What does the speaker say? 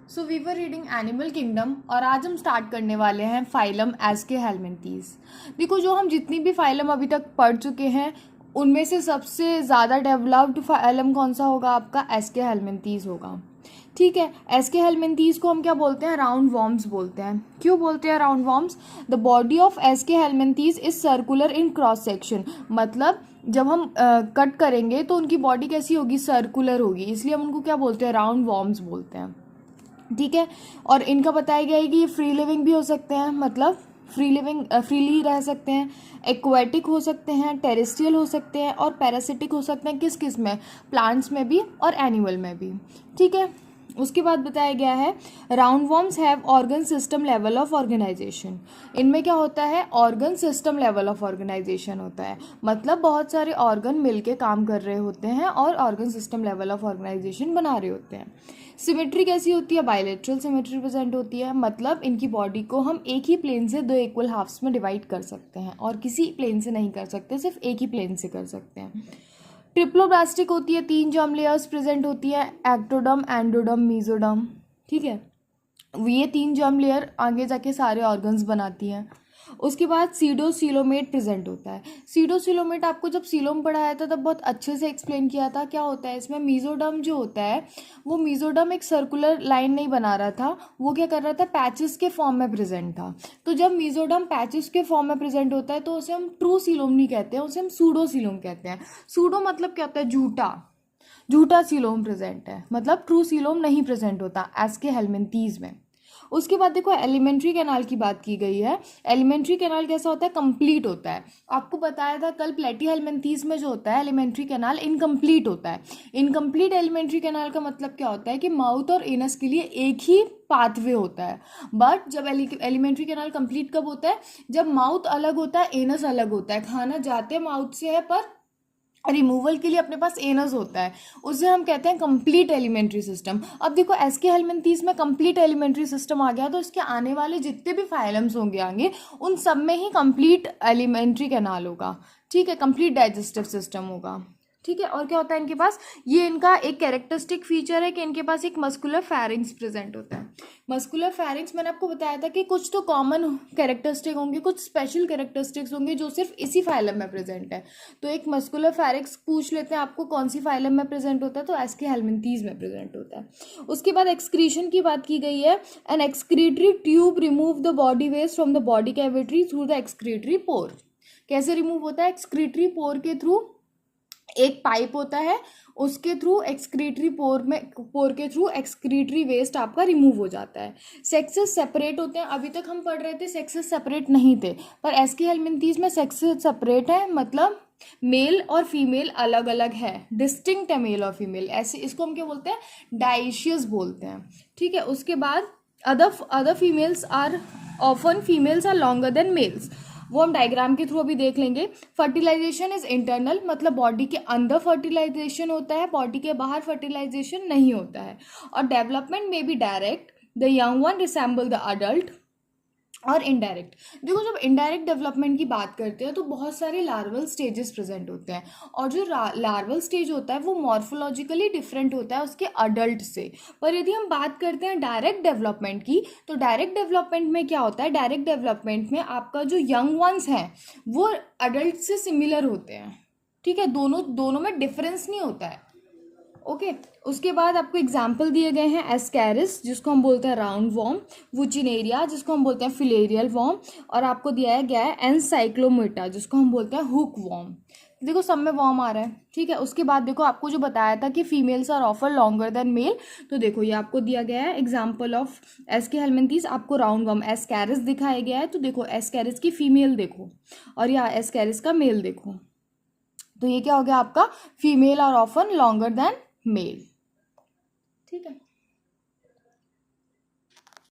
So we were reading animal kingdom और आज हम स्टार्ट करने वाले हैं फाइलम एस्केहेलमिंथीज। देखो, जो हम जितनी भी फाइलम अभी तक पढ़ चुके हैं उनमें से सबसे ज़्यादा डेवलप्ड फाइलम कौन सा होगा? आपका एस्केहेलमिंथीज होगा। ठीक है, एस्केहेलमिंथीज को हम क्या बोलते हैं? राउंड वॉर्म्स बोलते हैं। क्यों बोलते हैं round worms? The body of Aschelminthes is circular in cross section. मतलब जब हम कट करेंगे तो उनकी बॉडी कैसी होगी? सर्कुलर होगी, इसलिए हम उनको क्या बोलते हैं? राउंड वॉर्म्स बोलते हैं। ठीक है, और इनका बताया गया है कि ये फ्री लिविंग भी हो सकते हैं, मतलब फ्रीली रह सकते हैं, एक्वेटिक हो सकते हैं, टेरेस्ट्रियल हो सकते हैं और पैरासिटिक हो सकते हैं। किस किस में? प्लांट्स में भी और एनिमल में भी। ठीक है, उसके बाद बताया गया है round worms have organ system level of organization. इनमें क्या होता है? Organ system level of organization होता है, मतलब बहुत सारे ऑर्गन मिलके काम कर रहे होते हैं और organ system level of organization बना रहे होते हैं। सिमेट्री कैसी होती है? बायलैटरल सिमेट्री प्रेजेंट होती है, मतलब इनकी बॉडी को हम एक ही प्लेन से दो इक्वल हाफ्स में डिवाइड कर सकते हैं और किसी प्लेन से नहीं कर सकते, सिर्फ एक ही प्लेन से कर सकते हैं। ट्रिप्लोब्लास्टिक होती है, 3 जर्म लेयर्स प्रेजेंट होती है, एक्टोडर्म, एंडोडर्म, मीजोडर्म। ठीक है, ये 3 जर्म लेयर आगे जाके सारे ऑर्गन्स बनाती हैं। उसके बाद सीडोसिलोमेट प्रेजेंट होता है। सीडोसिलोमेट आपको जब सीलोम पढ़ाया था तब बहुत अच्छे से एक्सप्लेन किया था। क्या होता है इसमें? मीजोडर्म जो होता है वो मीजोडर्म एक सर्कुलर लाइन नहीं बना रहा था, वो क्या कर रहा था? पैचेस के फॉर्म में प्रेजेंट था। तो जब मीजोडर्म पैचेस के फॉर्म में प्रेजेंट होता है तो उसे हम ट्रू सीलोम नहीं कहते हैं, उसे हम सूडोसिलोम कहते हैं। सूडो मतलब क्या होता है? झूठा, झूठा सीलोम प्रेजेंट है, मतलब ट्रू सीलोम नहीं प्रेजेंट होता एस्केहेलमिंथीज में। उसके बाद देखो एलिमेंट्री कैनाल की बात की गई है। एलिमेंट्री कैनाल कैसा होता है? कंप्लीट होता है। आपको बताया था कल प्लेटीहेलमिंथीज में जो होता है एलिमेंट्री कैनाल इनकम्प्लीट होता है। इनकम्प्लीट एलिमेंट्री कैनाल का मतलब क्या होता है कि माउथ और एनस के लिए एक ही पाथवे होता है। बट जब एलिमेंट्री कैनाल कंप्लीट कब होता है? जब माउथ अलग होता है, एनस अलग होता है। खाना जाते माउथ से है पर रिमूवल के लिए अपने पास एनस होता है, उसे हम कहते हैं कंप्लीट एलिमेंट्री सिस्टम। अब देखो एस्केहेलमिंथीज में कंप्लीट एलिमेंट्री सिस्टम आ गया तो इसके आने वाले जितने भी फाइलम्स होंगे आगे उन सब में ही कंप्लीट एलिमेंट्री कैनाल होगा। ठीक है, कंप्लीट डाइजेस्टिव सिस्टम होगा। ठीक है, और क्या होता है इनके पास? ये इनका एक कैरेक्टरिस्टिक फीचर है कि इनके पास एक मस्कुलर फेरिंग्स प्रेजेंट होता है। मस्कुलर फेरिंग्स मैंने आपको बताया था कि कुछ तो कॉमन कैरेक्टरिस्टिक होंगे, कुछ स्पेशल कैरेक्टरिस्टिक्स होंगे जो सिर्फ इसी फाइलम में प्रेजेंट है। तो एक मस्कुलर फेरिंग्स पूछ लेते हैं आपको कौन सी फाइलम में प्रेजेंट होता है, तो एस्केहेलमिंथीज में प्रेजेंट होता है। उसके बाद एक्सक्रीशन की बात की गई है। An excretory tube remove the body waste from the body cavity through the excretory pore. कैसे रिमूव होता है? एक्सक्रीटरी पोर के थ्रू। एक पाइप होता है, उसके थ्रू एक्सक्रीटरी पोर के थ्रू एक्सक्रीटरी वेस्ट आपका रिमूव हो जाता है। सेक्सेस सेपरेट होते हैं। अभी तक हम पढ़ रहे थे सेक्सेस सेपरेट नहीं थे, पर एस्केहेलमिंथीज में सेक्सेस सेपरेट है, मतलब मेल और फीमेल अलग अलग है, डिस्टिंक्ट है मेल और फीमेल। ऐसे इसको हम क्या बोलते हैं? डाइशियस बोलते हैं। ठीक है, उसके बाद other females are often females are longer than males, वो हम डायग्राम के थ्रू अभी देख लेंगे। फर्टिलाइजेशन इज इंटरनल, मतलब बॉडी के अंदर फर्टिलाइजेशन होता है, बॉडी के बाहर फर्टिलाइजेशन नहीं होता है। और डेवलपमेंट में भी direct, the young one resemble the adult, और इनडायरेक्ट। देखो, जब इनडायरेक्ट डेवलपमेंट की बात करते हैं तो बहुत सारे लार्वल स्टेजेस प्रेजेंट होते हैं, और जो लार्वल स्टेज होता है वो मॉर्फोलॉजिकली डिफरेंट होता है उसके अडल्ट से। पर यदि हम बात करते हैं डायरेक्ट डेवलपमेंट की, तो डायरेक्ट डेवलपमेंट में क्या होता है? डायरेक्ट डेवलपमेंट में आपका जो यंग वंस हैं वो अडल्ट से सिमिलर होते हैं। ठीक है, दोनों में डिफरेंस नहीं होता है। ओके, उसके बाद आपको एग्जाम्पल दिए गए हैं एस्कैरिस जिसको हम बोलते हैं राउंड वॉर्म, वुचिनेरिया जिसको हम बोलते हैं फिलेरियल वॉर्म, और आपको दिया गया है एनसाइक्लोमेटा जिसको हम बोलते हैं हुक वॉर्म। देखो सब में वॉर्म आ रहा है। ठीक है, उसके बाद देखो आपको जो बताया था कि फीमेल्स आर ऑफर लॉन्गर देन मेल, तो देखो ये आपको दिया गया है एग्जाम्पल ऑफ एस्केहेलमिंथीज। आपको राउंड वॉर्म एस्कैरिस दिखाया गया है, तो देखो एस्कैरिस की फीमेल देखो और या एस्कैरिस का मेल देखो, तो ये क्या हो गया आपका? Female are often longer than male. ठीक है।